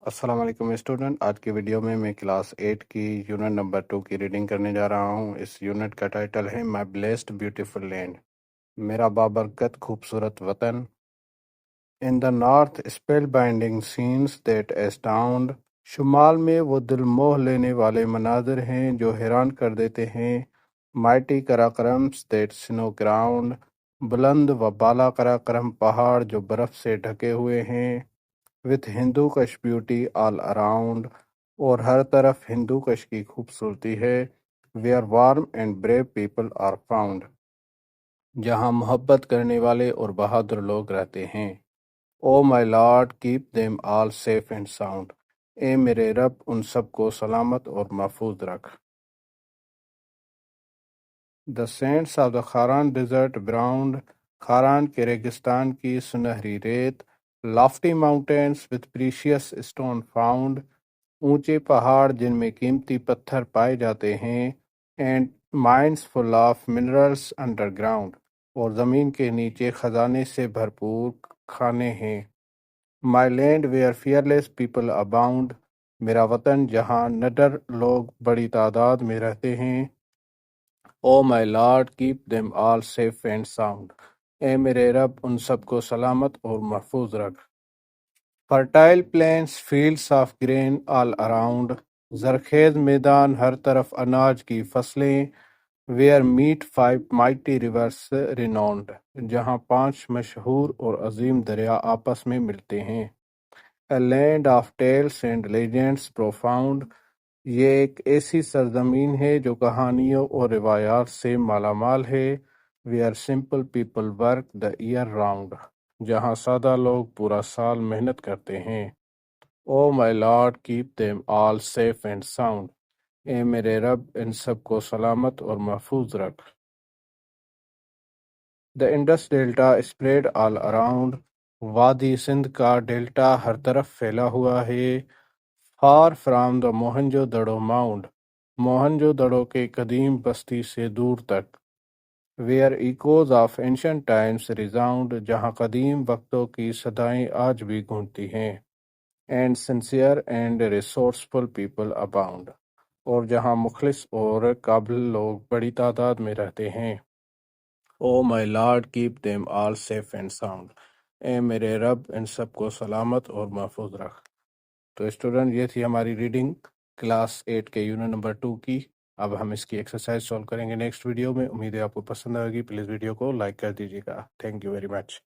السلام علیکم اسٹوڈنٹ، آج کی ویڈیو میں کلاس 8 کی یونٹ نمبر 2 کی ریڈنگ کرنے جا رہا ہوں۔ اس یونٹ کا ٹائٹل ہے مائی بلیسڈ بیوٹیفل لینڈ، میرا بابرکت خوبصورت وطن۔ In the north spellbinding scenes that astound, شمال میں وہ دل موہ لینے والے مناظر ہیں جو حیران کر دیتے ہیں۔ مائٹی کراکرمس دیٹ سنو کراؤنڈ، بلند و بالا کراکرم پہاڑ جو برف سے ڈھکے ہوئے ہیں۔ وتھ ہندو کش بیوٹی آل اراؤنڈ، اور ہر طرف ہندو کش کی خوبصورتی ہے۔ Where warm and brave people are found, جہاں محبت کرنے والے اور بہادر لوگ رہتے ہیں۔ O my lord keep them all safe and sound, اے میرے رب ان سب کو سلامت اور محفوظ رکھ۔ The sands of the Kharan desert browned, Kharan کے ریگستان کی سنہری ریت۔ Lofty mountains with precious stone found، اونچے پہاڑ جن میں قیمتی پتھر پائے جاتے ہیں۔ And mines full of minerals underground، اور زمین کے نیچے خزانے سے بھرپور کھانے ہیں۔ My land where fearless people abound، میرا وطن جہاں نڈر لوگ بڑی تعداد میں رہتے ہیں۔ O my lord keep them all safe and sound، اے میرے رب ان سب کو سلامت اور محفوظ رکھ۔ Fertile plains fields of green all around, زرخیز میدان ہر طرف اناج کی فصلیں۔ Where meet 5 mighty rivers renowned، جہاں 5 مشہور اور عظیم دریا آپس میں ملتے ہیں۔ A land of tales and legends profound، یہ ایک ایسی سرزمین ہے جو کہانیوں اور روایات سے مالا مال ہے۔ Where simple people work the year round، جہاں سادہ لوگ پورا سال محنت کرتے ہیں۔ O my lord keep them all safe and sound، اے میرے رب ان سب کو سلامت اور محفوظ رکھ۔ The Indus delta spread all around, وادی سندھ کا ڈیلٹا ہر طرف پھیلا ہوا ہے۔ Far from the Mohenjo Daro mound, Mohenjo Daro کے قدیم بستی سے دور تک۔ Where echoes of ancient times resound, جہاں قدیم وقتوں کی صدائیں آج بھی گونجتی ہیں۔ And sincere and resourceful people اباؤنڈ، اور جہاں مخلص اور قابل لوگ بڑی تعداد میں رہتے ہیں۔ O my lord keep them all safe and sound, اے میرے رب ان سب کو سلامت اور محفوظ رکھ۔ تو اسٹوڈنٹ، یہ تھی ہماری ریڈنگ کلاس 8 کے یونٹ نمبر 2 کی۔ اب ہم اس کی ایکسرسائز سولو کریں گے نیکسٹ ویڈیو میں۔ امید ہے آپ کو پسند آئے گی۔ پلیز ویڈیو کو لائک کر دیجیے گا۔ Thank you very much.